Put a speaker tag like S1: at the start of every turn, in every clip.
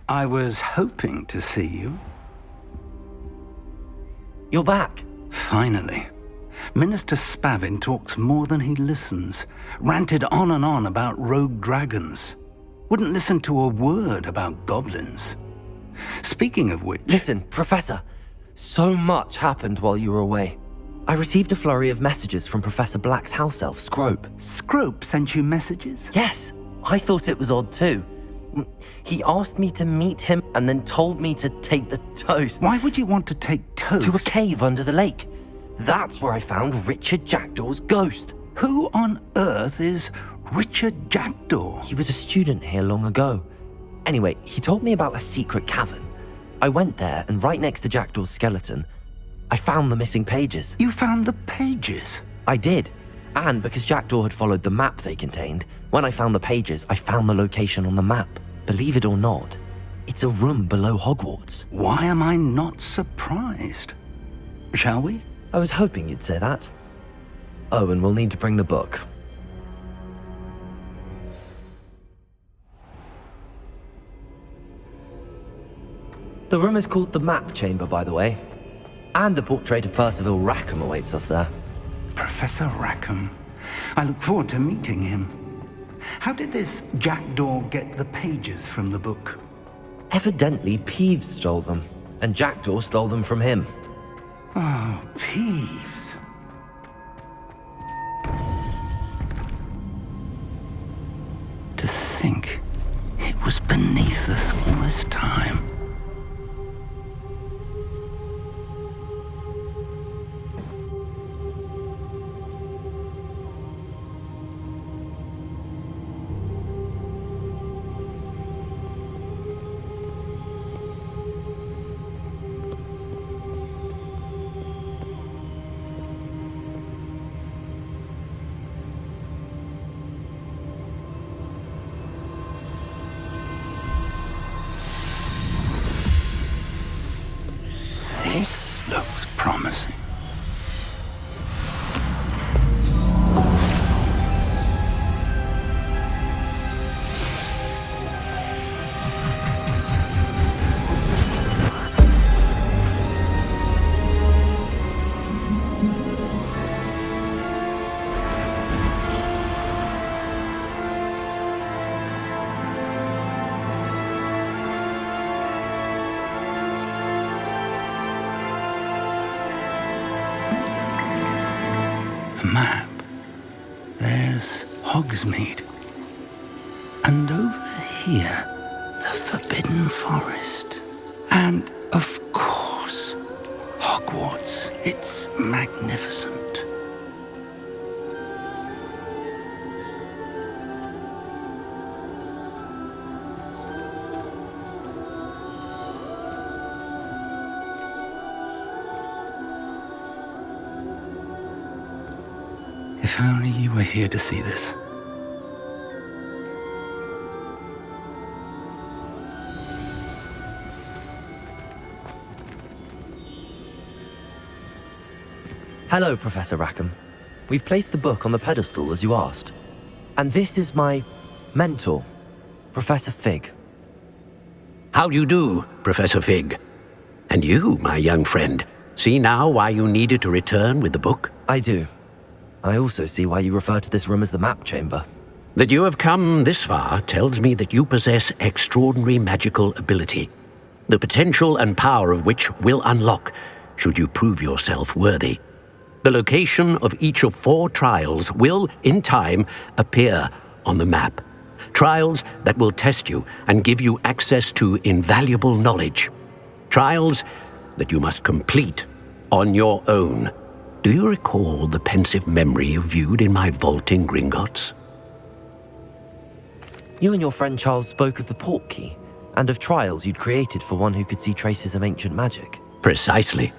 S1: I was hoping to see you.
S2: You're back.
S1: Finally. Minister Spavin talks more than he listens. Ranted on and on about rogue dragons. Wouldn't listen to a word about goblins. Speaking of which...
S2: Listen, Professor. So much happened while you were away. I received a flurry of messages from Professor Black's house elf, Scrope.
S1: Scrope sent you messages?
S2: Yes, I thought it was odd too. He asked me to meet him and then told me to take the toast.
S1: Why would you want to take toast?
S2: To a cave under the lake. That's where I found Richard Jackdaw's ghost.
S1: Who on earth is Richard Jackdaw?
S2: He was a student here long ago. Anyway, he told me about a secret cavern. I went there, and right next to Jackdaw's skeleton, I found the missing pages.
S1: You found the pages?
S2: I did. And because Jackdaw had followed the map they contained, when I found the pages, I found the location on the map. Believe it or not, it's a room below Hogwarts.
S1: Why am I not surprised? Shall we?
S2: I was hoping you'd say that. Oh, and we'll need to bring the book. The room is called the Map Chamber, by the way. And a portrait of Percival Rackham awaits us there.
S1: Professor Rackham. I look forward to meeting him. How did this Jackdaw get the pages from the book?
S2: Evidently, Peeves stole them, and Jackdaw stole them from him.
S1: Oh, Peeves. To think it was beneath us all this time. This looks promising. Map. There's Hogsmeade. And over here, the Forbidden Forest. And, of course, Hogwarts. It's magnificent. If only you were here to see this.
S2: Hello, Professor Rackham. We've placed the book on the pedestal as you asked. And this is my mentor, Professor Fig.
S3: How do you do, Professor Fig? And you, my young friend, see now why you needed to return with the book?
S2: I do. I also see why you refer to this room as the Map Chamber.
S3: That you have come this far tells me that you possess extraordinary magical ability, the potential and power of which will unlock should you prove yourself worthy. The location of each of 4 trials will, in time, appear on the map. Trials that will test you and give you access to invaluable knowledge. Trials that you must complete on your own. Do you recall the pensive memory you viewed in my vault in Gringotts?
S2: You and your friend Charles spoke of the Portkey, and of trials you'd created for one who could see traces of ancient magic.
S3: Precisely.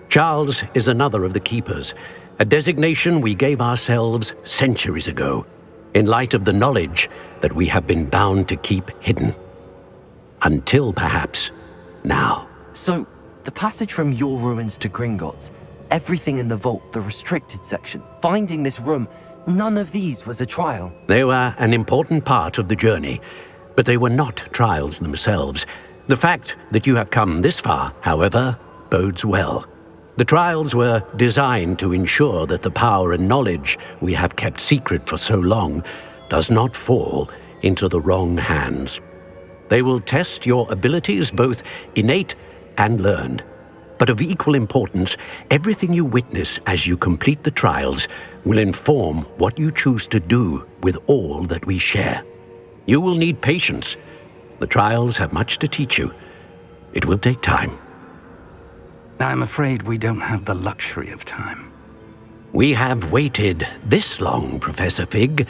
S3: Charles is another of the Keepers, a designation we gave ourselves centuries ago, in light of the knowledge that we have been bound to keep hidden. Until, perhaps, now.
S2: So, the passage from your ruins to Gringotts, everything in the vault, the restricted section, finding this room, none of these was a trial.
S3: They were an important part of the journey, but they were not trials themselves. The fact that you have come this far, however, bodes well. The trials were designed to ensure that the power and knowledge we have kept secret for so long does not fall into the wrong hands. They will test your abilities, both innate and learned. But of equal importance, everything you witness as you complete the trials will inform what you choose to do with all that we share. You will need patience. The trials have much to teach you. It will take time.
S1: I'm afraid we don't have the luxury of time.
S3: We have waited this long, Professor Fig.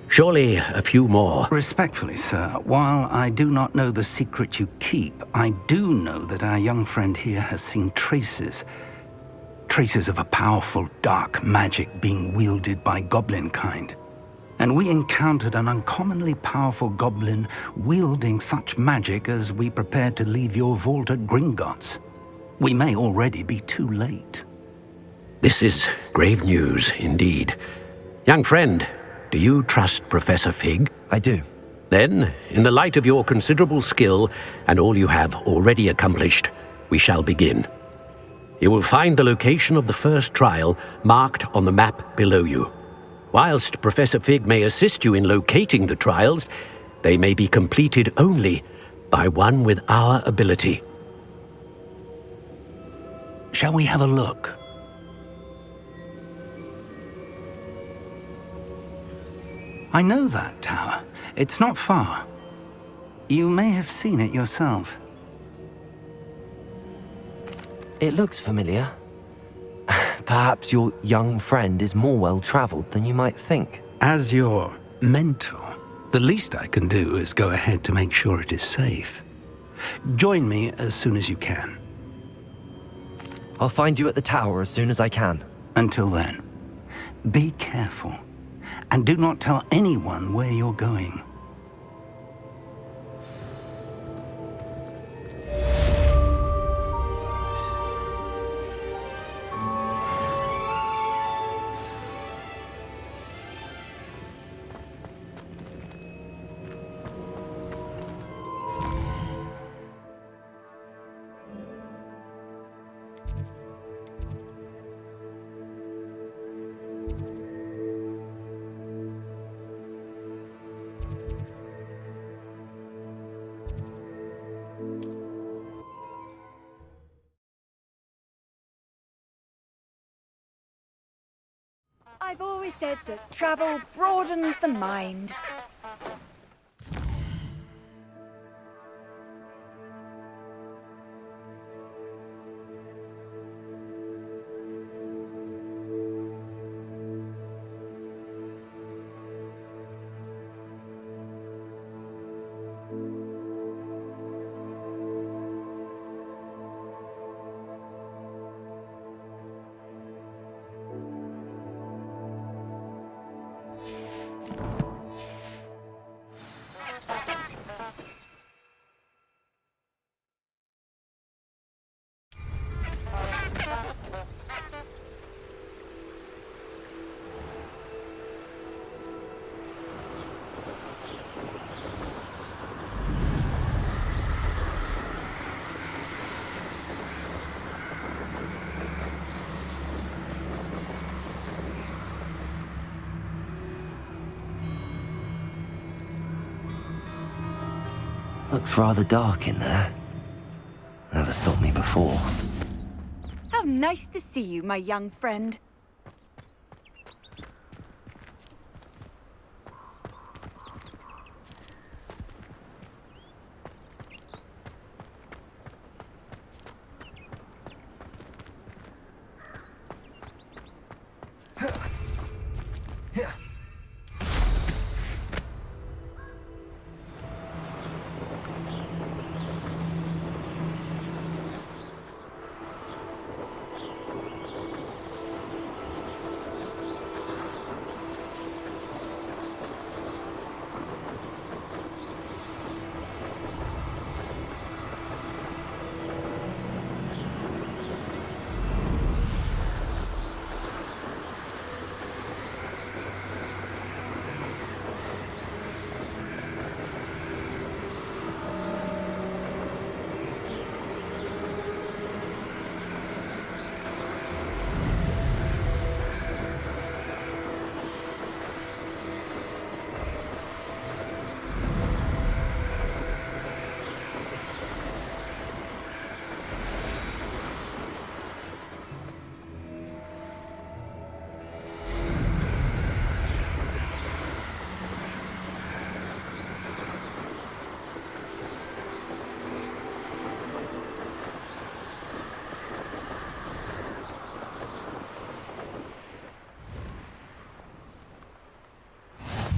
S3: Surely a few more.
S1: Respectfully, sir, while I do not know the secret you keep, I do know that our young friend here has seen traces of a powerful dark magic being wielded by goblin kind. And we encountered an uncommonly powerful goblin wielding such magic as we prepared to leave your vault at Gringotts. We may already be too late.
S3: This is grave news indeed. Young friend, do you trust Professor Fig?
S2: I do.
S3: Then, in the light of your considerable skill and all you have already accomplished, we shall begin. You will find the location of the first trial marked on the map below you. Whilst Professor Fig may assist you in locating the trials, they may be completed only by one with our ability.
S1: Shall we have a look? I know that tower. It's not far. You may have seen it yourself.
S2: It looks familiar. Perhaps your young friend is more well-traveled than you might think.
S1: As your mentor, the least I can do is go ahead to make sure it is safe. Join me as soon as you can.
S2: I'll find you at the tower as soon as I can.
S1: Until then, be careful. And do not tell anyone where you're going.
S4: I've always said that travel broadens the mind.
S2: Looks rather dark in there. Never stopped me before.
S4: How nice to see you, my young friend.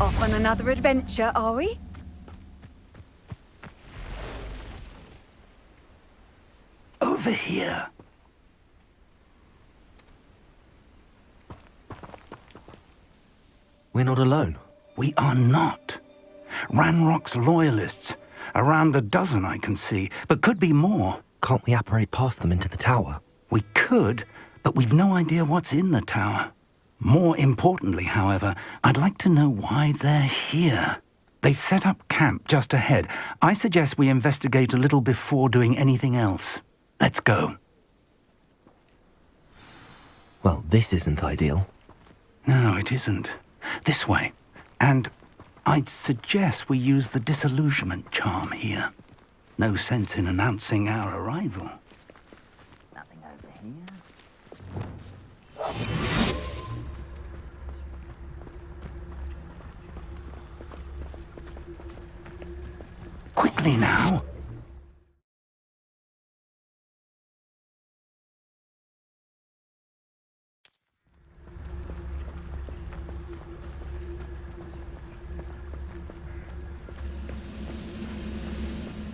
S4: Off on another adventure, are we?
S1: Over here.
S2: We're not alone.
S1: We are not. Ranrock's loyalists. Around a dozen I can see, but could be more.
S2: Can't we apparate past them into the tower?
S1: We could, but we've no idea what's in the tower. More importantly, however, I'd like to know why they're here. They've set up camp just ahead. I suggest we investigate a little before doing anything else. Let's go.
S2: Well, this isn't ideal.
S1: No, it isn't. This way. And I'd suggest we use the disillusionment charm here. No sense in announcing our arrival.
S5: Nothing over here.
S1: Quickly now.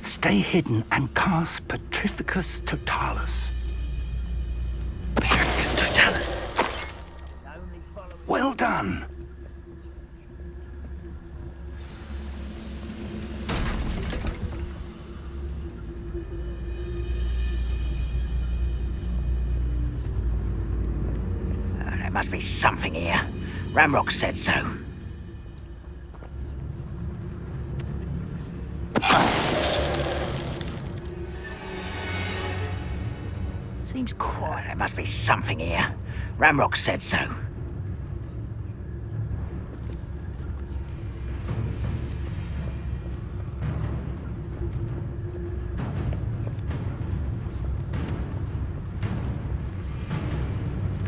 S1: Stay hidden and cast Petrificus Totalis.
S2: Petrificus Totalis.
S1: Well done.
S5: There must be something here. Ramrock said so. Seems quiet. There must be something here. Ramrock said so.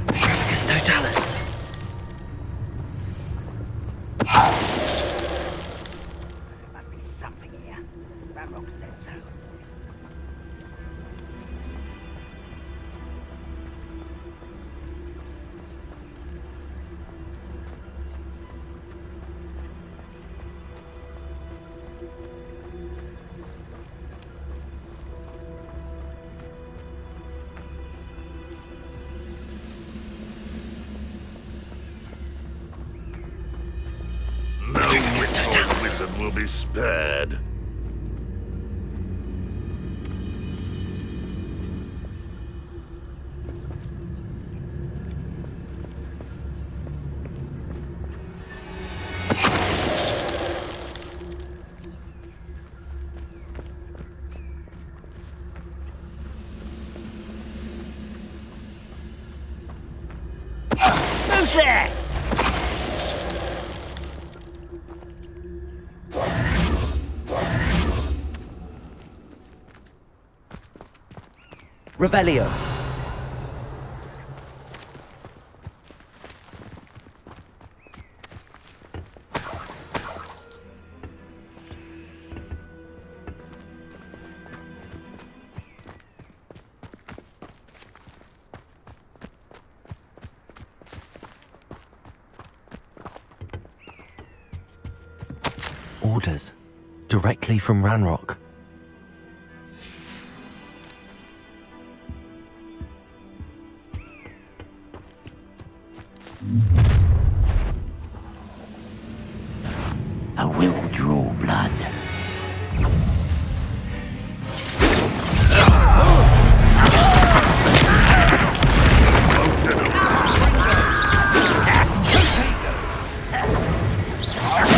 S2: Petrificus Totalis.
S5: There must be something here. Ramrock said so.
S6: No witch or wizard will be spared.
S5: Who's there?
S2: Revelio. Orders. Directly from Ranrock.
S5: I will draw blood.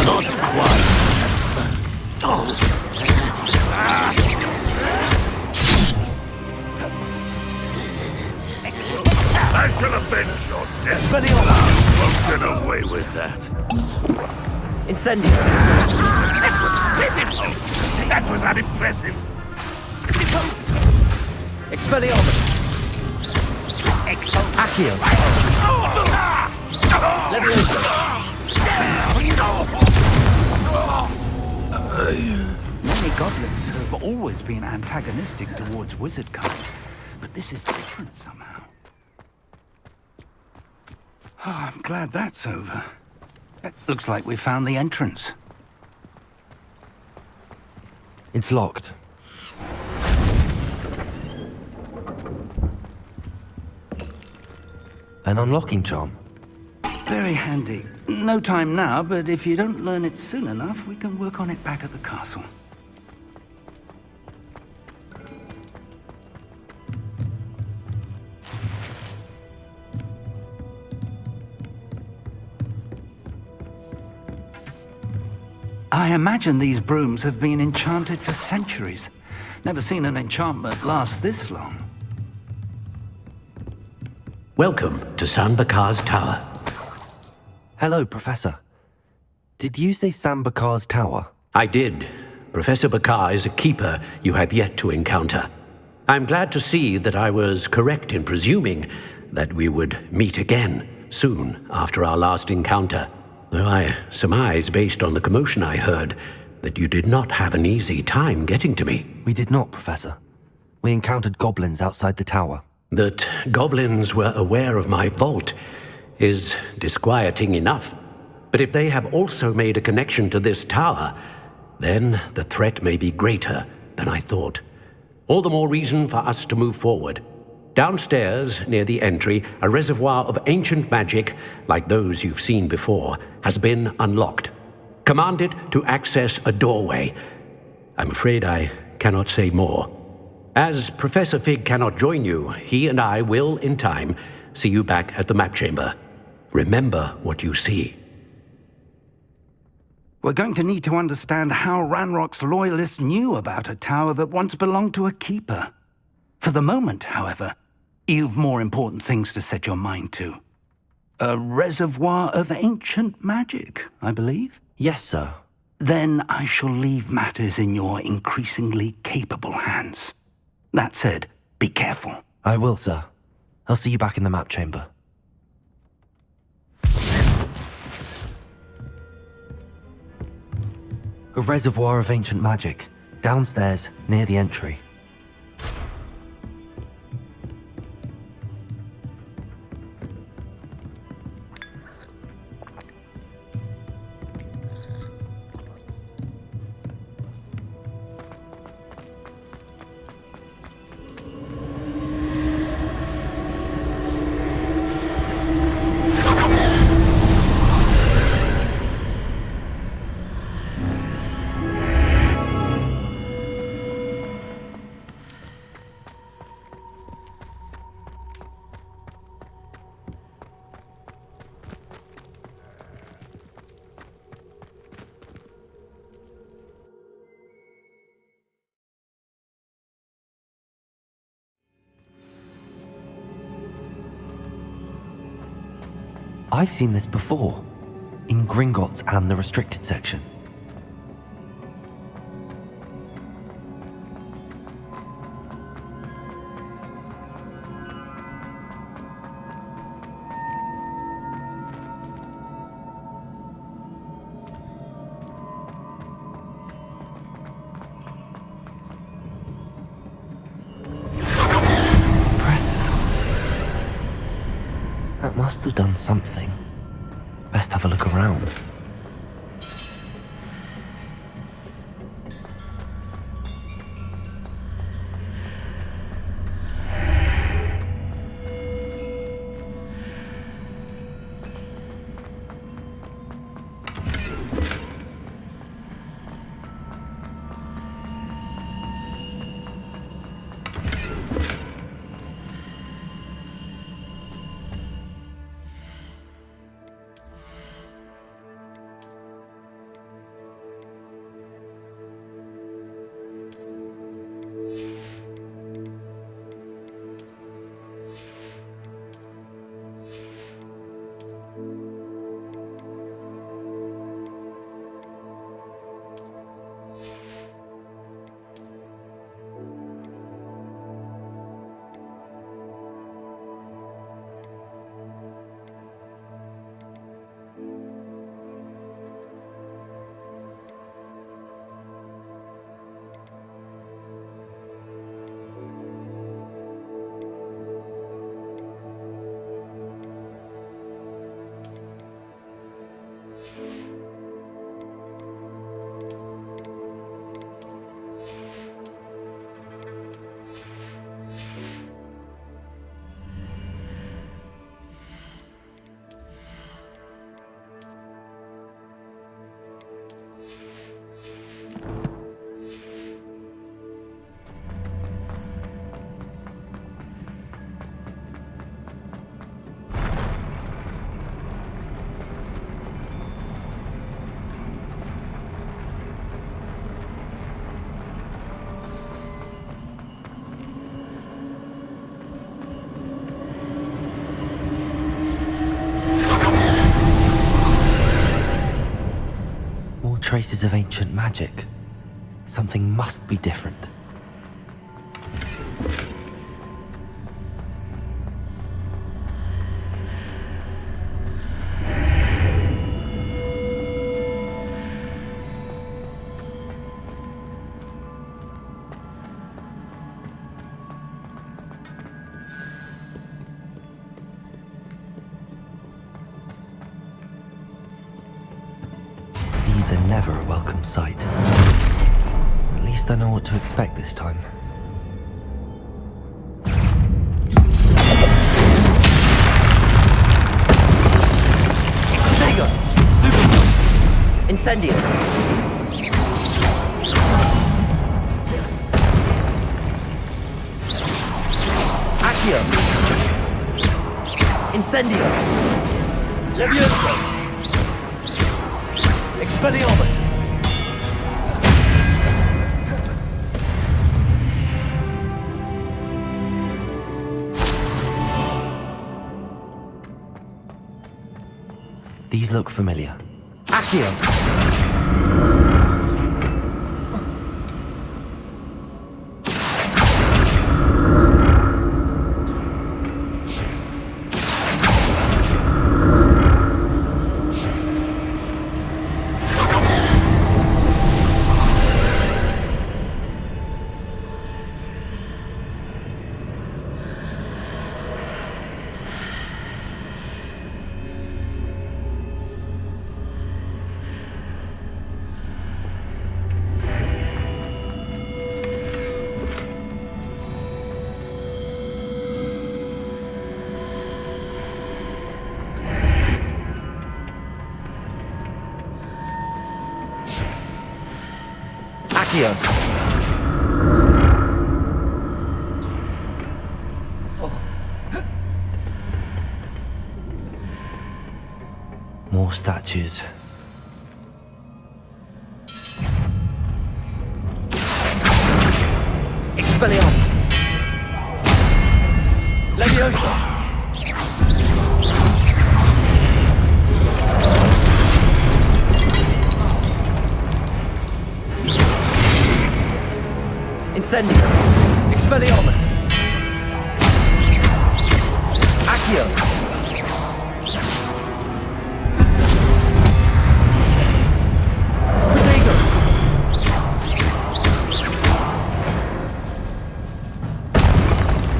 S5: Not quite.
S6: I shall avenge your death. Won't get away with that.
S2: Incendio.
S6: That was unimpressive.
S2: Expelliarmus. Accio. Leviosa.
S1: Many goblins have always been antagonistic towards wizard kind, but this is different somehow. Oh, I'm glad that's over. Looks like we found the entrance.
S2: It's locked. An unlocking charm.
S1: Very handy. No time now, but if you don't learn it soon enough, we can work on it back at the castle. I imagine these brooms have been enchanted for centuries. Never seen an enchantment last this long.
S3: Welcome to San Bakar's Tower.
S2: Hello, Professor. Did you say Sam Bakar's tower?
S3: I did. Professor Bakar is a keeper you have yet to encounter. I'm glad to see that I was correct in presuming that we would meet again soon after our last encounter. Though I surmise, based on the commotion I heard, that you did not have an easy time getting to me.
S2: We did not, Professor. We encountered goblins outside the tower.
S3: That goblins were aware of my vault is disquieting enough. But if they have also made a connection to this tower, then the threat may be greater than I thought. All the more reason for us to move forward. Downstairs, near the entry, a reservoir of ancient magic, like those you've seen before, has been unlocked. Command it to access a doorway. I'm afraid I cannot say more. As Professor Fig cannot join you, he and I will, in time, see you back at the map chamber. Remember what you see.
S1: We're going to need to understand how Ranrock's loyalists knew about a tower that once belonged to a keeper. For the moment, however, you've more important things to set your mind to. A reservoir of ancient magic, I believe?
S2: Yes, sir.
S1: Then I shall leave matters in your increasingly capable hands. That said, be careful.
S2: I will, sir. I'll see you back in the map chamber. A reservoir of ancient magic, downstairs, near the entry. I've seen this before, in Gringotts and the restricted section. That must have done something. Best have a look around. traces of ancient magic. Something must be different. These are never a welcome sight. At least I know what to expect this time.
S7: Stego! Stupido! Incendio! Accio! Incendio! Levioso! Expelliarmus!
S2: These look familiar.
S7: Accio!
S2: Accio! More statues.
S7: Expelliarmus! Levioso! Incendio! Expelliarmus! Accio! Protego!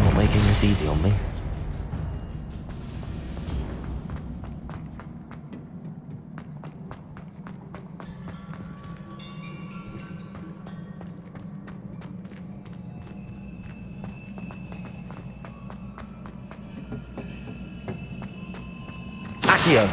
S2: Not making this easy on me.
S7: Accio!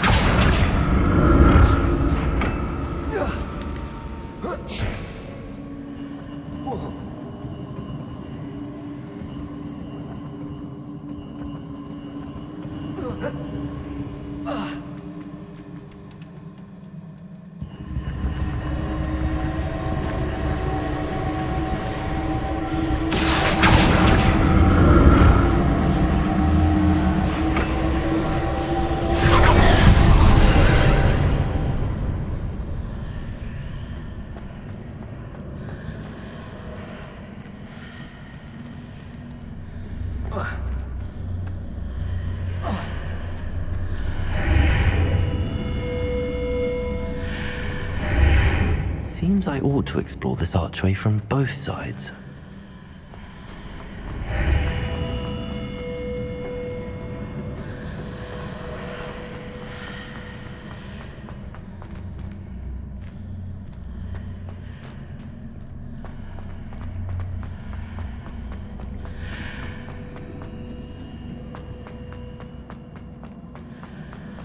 S2: Seems I ought to explore this archway from both sides.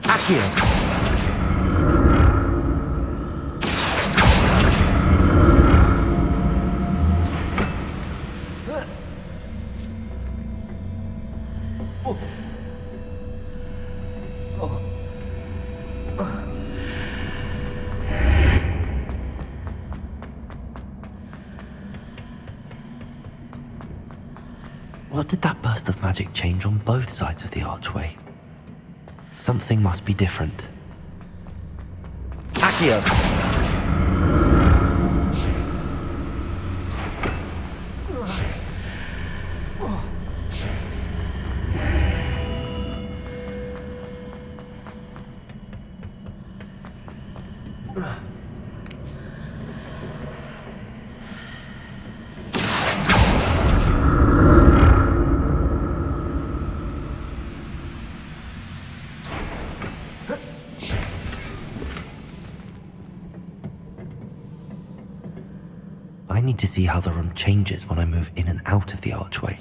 S7: Accio!
S2: What did that burst of magic change on both sides of the archway? Something must be different.
S7: Accio!
S2: need to see how the room changes when I move in and out of the archway.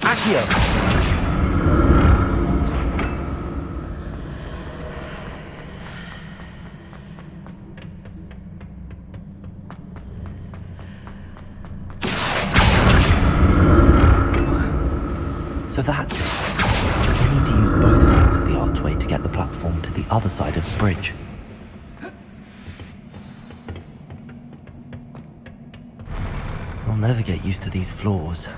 S7: Accio!
S2: So that's it. I need to use both sides of the archway to get the platform to the other side of the bridge. I'll never get used to these floors.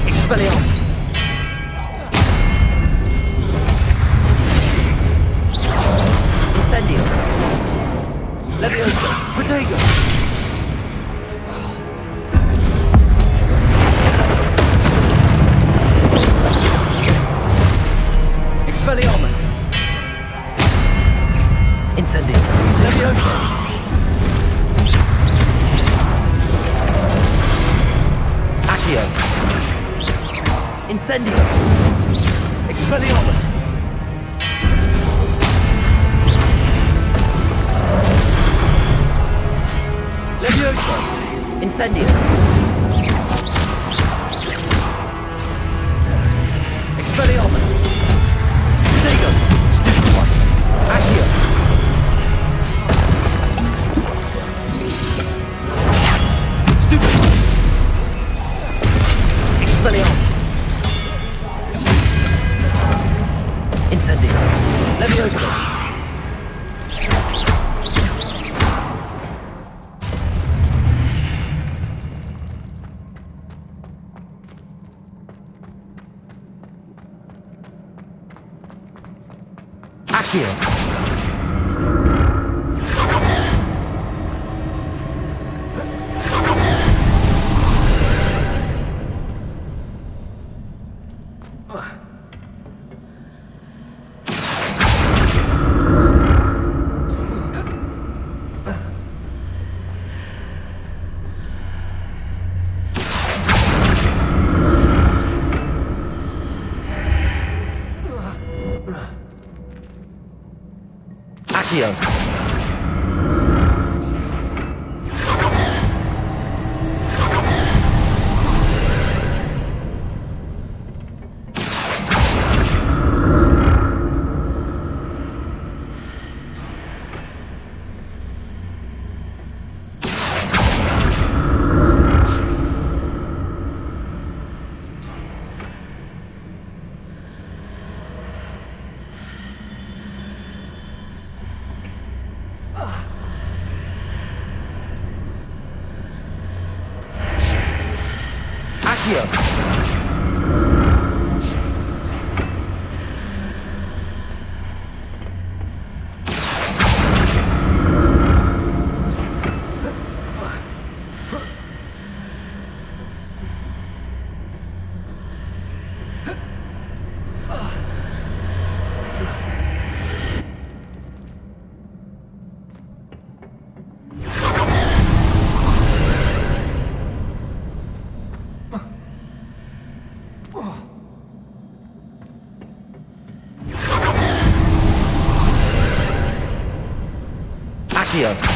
S7: Expelliarmus! Incendio! Leviosa! Protego! Expelliarmus! Incendio! Leviosa! Accio! Incendio! Expelliarmus! Leviosa! Incendio! Expelliarmus! Protego! Stupid one! Accio! Stupid one! Expelliarmus! Incendio! Leviosa! Accio! Accio! Accio! Accio!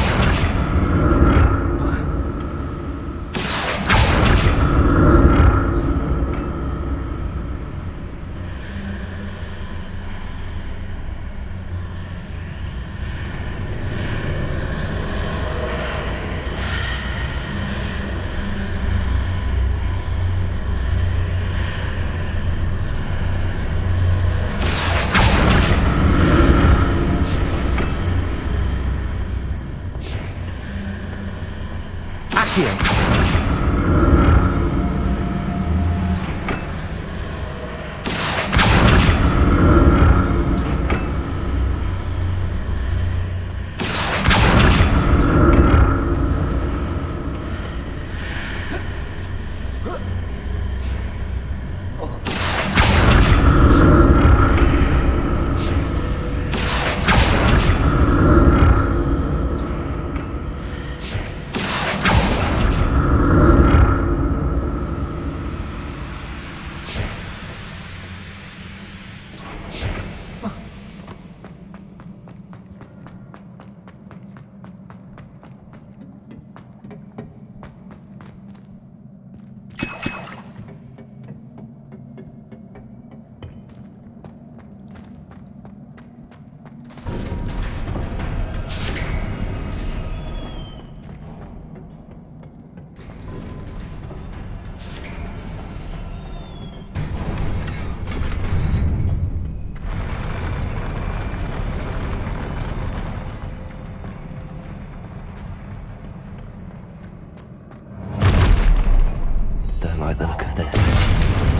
S2: Don't like the look of this.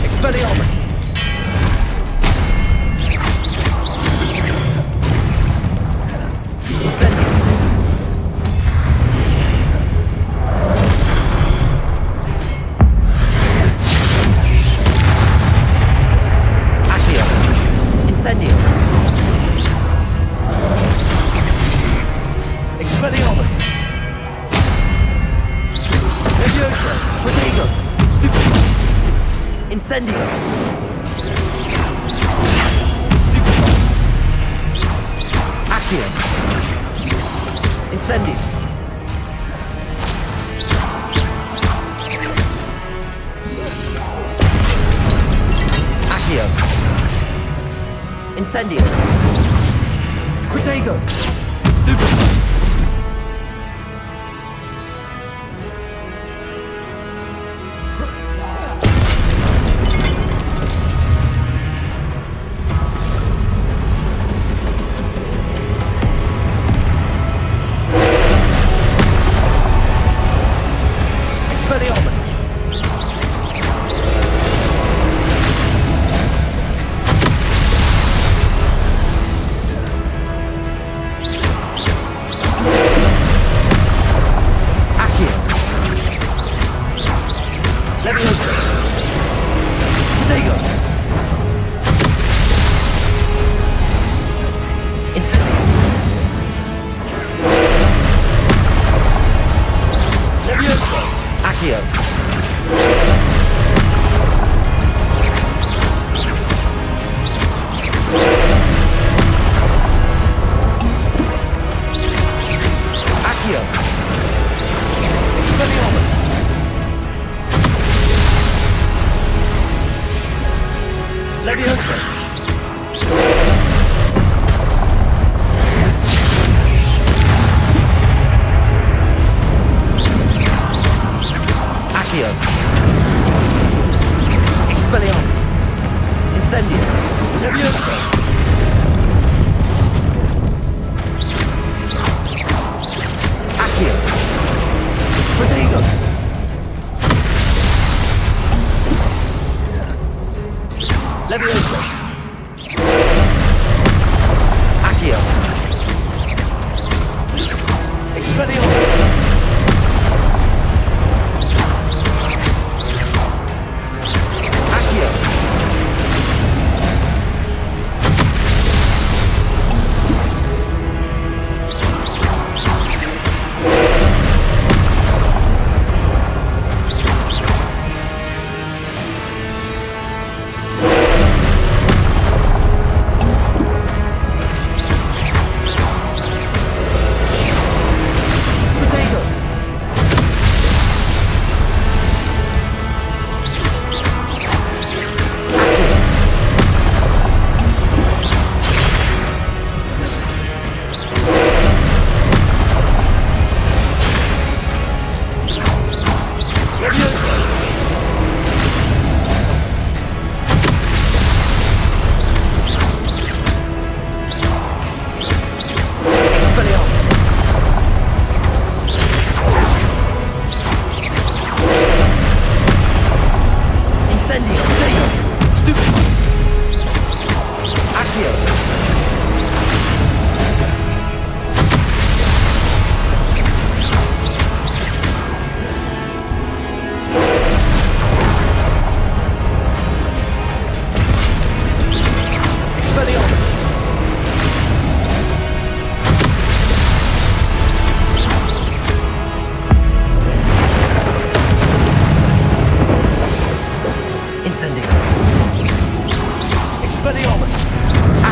S7: Expelliarmus! Incendio! Accio! Incendio! Expelliarmus! Leviosa! Protego! Stupefy! Incendio! Stupefy! Accio! Incendio! Accio! Incendio! Protego! Stupefy! Expelliarmus!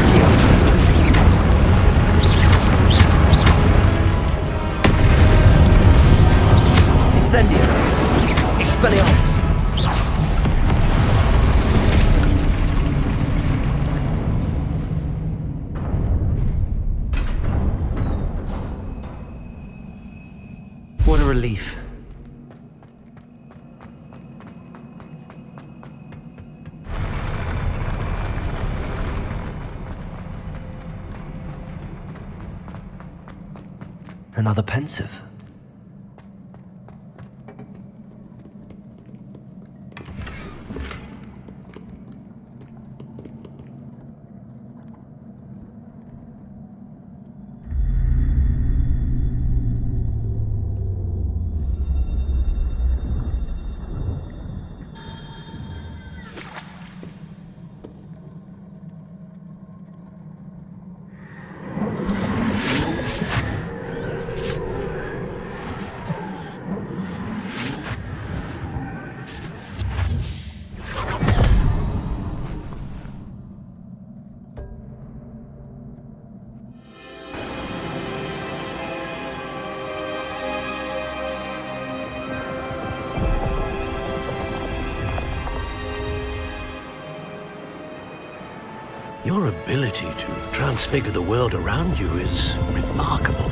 S7: Accio. Incendio. Expelliarmus.
S2: What a relief. Another pensive.
S3: Your ability to transfigure the world around you is remarkable.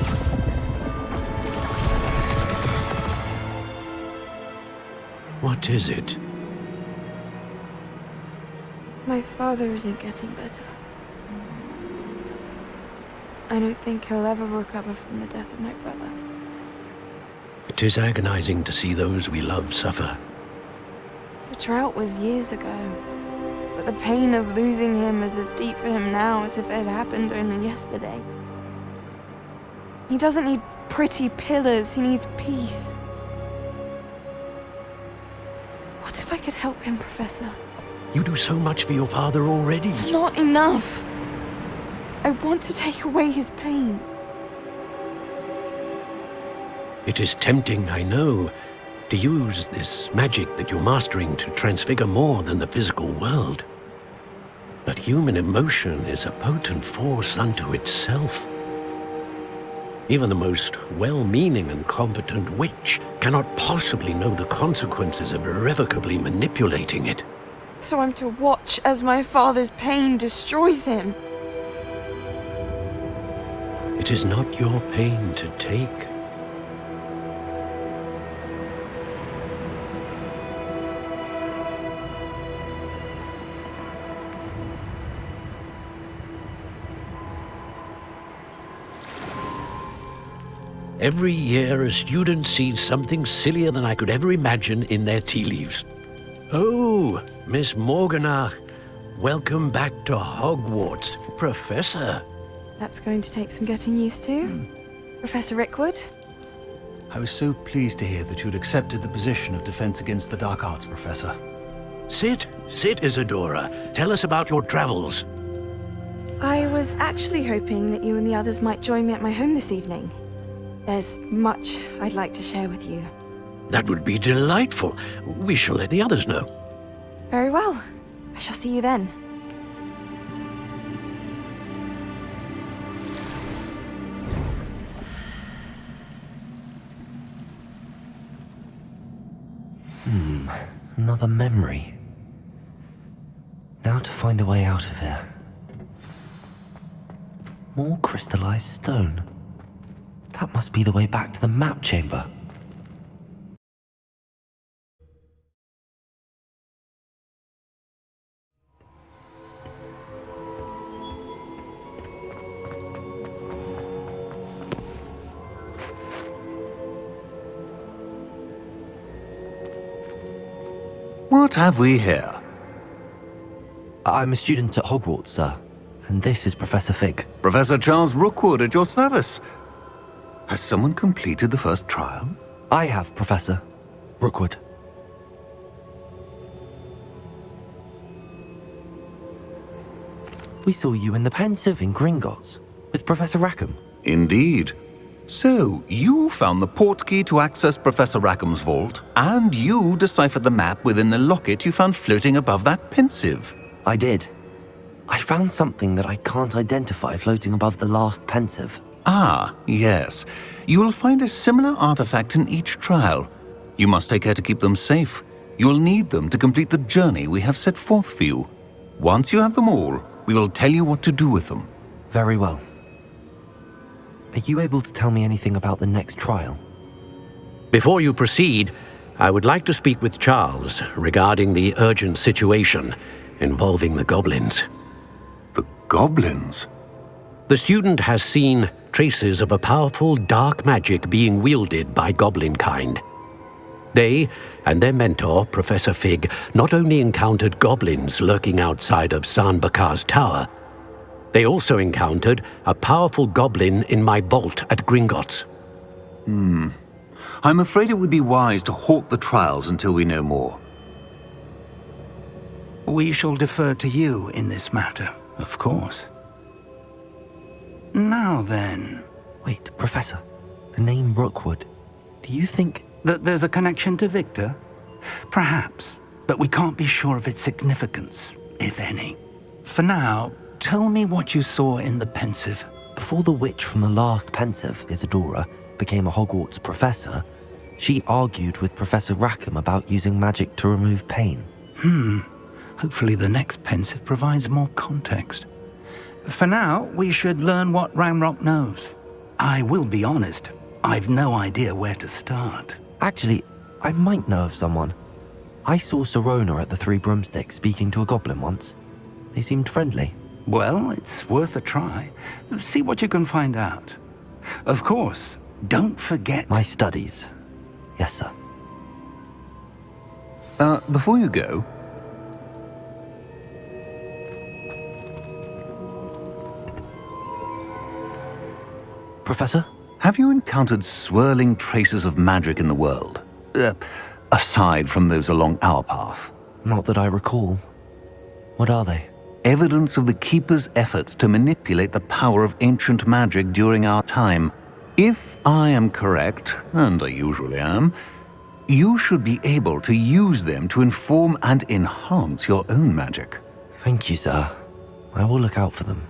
S3: What is it?
S8: My father isn't getting better. I don't think he'll ever recover from the death of my brother.
S3: It is agonizing to see those we love suffer.
S8: The drought was years ago, but the pain of losing him is as deep for him now as if it had happened only yesterday. He doesn't need pretty pillars, he needs peace. What if I could help him, Professor?
S3: You do so much for your father already.
S8: It's not enough. I want to take away his pain.
S3: It is tempting, I know, to use this magic that you're mastering to transfigure more than the physical world. But human emotion is a potent force unto itself. Even the most well-meaning and competent witch cannot possibly know the consequences of irrevocably manipulating it.
S8: So I'm to watch as my father's pain destroys him.
S3: It is not your pain to take. Every year, a student sees something sillier than I could ever imagine in their tea leaves. Oh, Miss Morganach, welcome back to Hogwarts, Professor.
S8: That's going to take some getting used to. Professor Rickwood?
S9: I was so pleased to hear that you'd accepted the position of Defense Against the Dark Arts, Professor.
S3: Sit, Isadora. Tell us about your travels.
S8: I was actually hoping that you and the others might join me at my home this evening. There's much I'd like to share with you.
S3: That would be delightful. We shall let the others know.
S8: Very well. I shall see you then.
S2: Another memory. Now to find a way out of here. More crystallized stone. That must be the way back to the map chamber.
S6: What have we here?
S2: I'm a student at Hogwarts, sir. And this is Professor Fig.
S6: Professor Charles Rookwood at your service. Has someone completed the first trial?
S2: I have, Professor Rookwood. We saw you in the Pensive in Gringotts with Professor Rackham.
S6: Indeed. So, you found the portkey to access Professor Rackham's vault, and you deciphered the map within the locket you found floating above that Pensive.
S2: I did. I found something that I can't identify floating above the last pensive.
S6: Ah, yes. You will find a similar artifact in each trial. You must take care to keep them safe. You will need them to complete the journey we have set forth for you. Once you have them all, we will tell you what to do with them.
S2: Very well. Are you able to tell me anything about the next trial?
S3: Before you proceed, I would like to speak with Charles regarding the urgent situation involving the goblins.
S6: The goblins?
S3: The student has seen traces of a powerful dark magic being wielded by goblin kind. They and their mentor, Professor Fig, not only encountered goblins lurking outside of San Bakar's tower, they also encountered a powerful goblin in my vault at Gringotts.
S6: I'm afraid it would be wise to halt the trials until we know more.
S1: We shall defer to you in this matter, of course. Now then...
S2: Wait, Professor. The name Rookwood. Do you think...
S1: that there's a connection to Victor? Perhaps, but we can't be sure of its significance, if any. For now, tell me what you saw in the pensive.
S2: Before the witch from the last pensive, Isadora, became a Hogwarts professor, she argued with Professor Rackham about using magic to remove pain.
S1: Hopefully the next pensive provides more context. For now, we should learn what Ramrock knows. I will be honest, I've no idea where to start.
S2: Actually, I might know of someone. I saw Sirona at the Three Broomsticks speaking to a goblin once. They seemed friendly.
S1: Well, it's worth a try. See what you can find out. Of course, don't forget...
S2: My studies. Yes, sir.
S6: Before you go...
S2: Professor?
S6: Have you encountered swirling traces of magic in the world? Aside from those along our path?
S2: Not that I recall. What are they?
S6: Evidence of the Keeper's efforts to manipulate the power of ancient magic during our time. If I am correct, and I usually am, you should be able to use them to inform and enhance your own magic.
S2: Thank you, sir. I will look out for them.